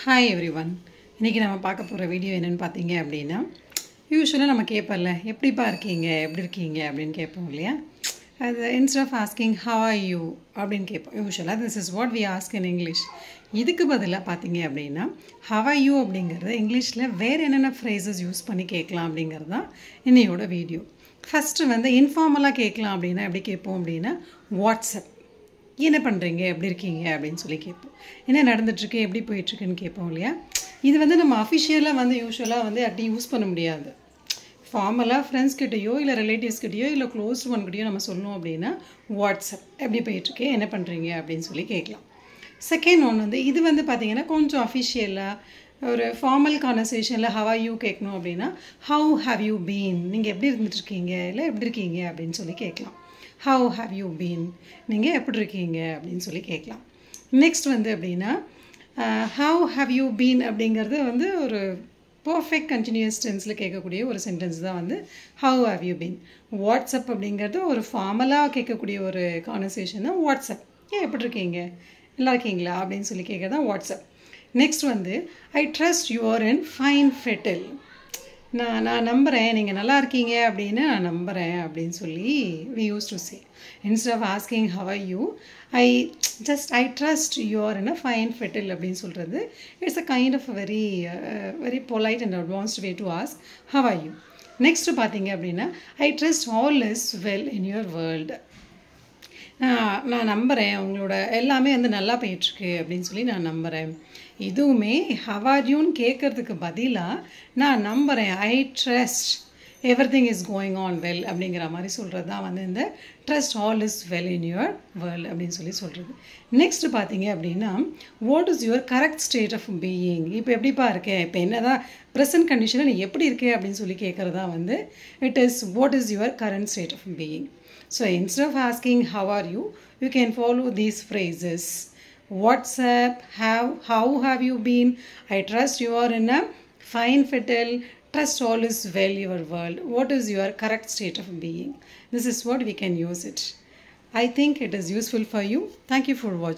Hi everyone. இன்னைக்கு நம்ம பார்க்க போற வீடியோ என்னன்னு பாத்தீங்க அப்படினா யூசுவலா நம்ம கேப்பல்ல எப்படிப்பா இருக்கீங்க எப்படி இருக்கீங்க அப்படினு கேப்போம் இல்லையா அது instead of asking how are you அப்படினு கேப்போம் யூசுவலா this is what we ask in English இதுக்கு பதிலா பாத்தீங்க அப்படினா how are you அப்படிங்கறது இங்கிலீஷ்ல வேற என்னென்ன phrases யூஸ் பண்ணி கேட்கலாம் அப்படிங்கறது தான் இன்னையோட வீடியோ ஃபர்ஸ்ட் வந்து இன்ஃபார்மலா கேட்கலாம் அப்படினா எப்படி கேட்போம் அப்படினா வாட்ஸ்அப் என்ன பண்றீங்க எப்படி இருக்கீங்க அப்படினு சொல்லி கேட்போம் என்ன நடந்துட்டு இருக்கு எப்படி போயிட்டு இருக்குன்னு கேட்போம் இல்லையா இது வந்து நம்ம ஆபீஷியலா வந்து யூசுவலா வந்து அப்படி யூஸ் பண்ண முடியாது ஃபார்மலா फ्रेंड्स கிட்டயோ இல்ல ரிலேட்டிவ்ஸ் கிட்டயோ இல்ல க்ளோஸ் ஒன் கிட்டயோ நம்ம சொல்லணும் அப்படினா வாட்ஸ்அப் எப்படி போயிட்டு இருக்கு என்ன பண்றீங்க அப்படினு சொல்லி கேட்கலாம் செகண்ட் ஒன் வந்து இது வந்து பாத்தீங்கன்னா கொஞ்சம் ஆபீஷியலா ஒரு ஃபார்மல் கான்வர்சேஷன்ல how are you கேட்கணும் அப்படினா how have you been நீங்க எப்படி இருந்துட்டு இருக்கீங்க இல்ல எப்படி இருக்கீங்க அப்படினு சொல்லி கேட்கலாம் how have you been நீங்க எப்படி இருக்கீங்க அப்படினு சொல்லி கேட்கலாம் நெக்ஸ்ட் வந்து அப்படினா how have you been அப்படிங்கிறது வந்து ஒரு perfect continuous tenseல கேட்கக்கூடிய ஒரு சென்டென்ஸ் தான் வந்து how have you been WhatsApp அப்படிங்கிறது ஒரு ஃபார்மலா கேட்கக்கூடிய ஒரு கான்வர்சேஷன் தான் வாட்ஸ்அப் எப்படி இருக்கீங்க நல்லா இருக்கீங்களா அப்படினு சொல்லி கேட்கறதா வாட்ஸ்அப் நெக்ஸ்ட் வந்து I trust you are in fine fettle நான் நம்புறேன் நீங்க நல்லா இருக்கீங்க அப்படினு நான் நம்புறேன் அப்படினு சொல்லி we used to say instead of asking how are you I trust you are in a fine fettle அப்படினு சொல்றது it's a kind of a very polite and advanced way to ask how are you next பாத்தீங்க அப்படினா I trust all is well in your world நான் நம்புறேன் உங்களோட எல்லாமே வந்து நல்லா போயிட்டு இருக்கு அப்படினு சொல்லி நான் நம்புறேன் இதுவுமே how are you ன்னு கேட்கிறதுக்கு பதிலா நான் நம்புறேன் I trust everything is going on well அப்படிங்கற மாதிரி சொல்றது தான் வந்து இந்த trust all is well in your world அப்படினு சொல்லி சொல்றது நெக்ஸ்ட் பாத்தீங்க அப்படினா what is your correct state of being இப்போ எப்படிப்பா இருக்க இப்போ என்னதான் present condition நீ எப்படி இருக்க அப்படினு சொல்லி கேக்குறதா வந்து it is what is your current state of being so instead of asking how are you you can follow these phrases WhatsApp how have you been I trust you are in a fine fettle trust all is well your world what is your correct state of being this is what we can use it I think it is useful for you thank you for watching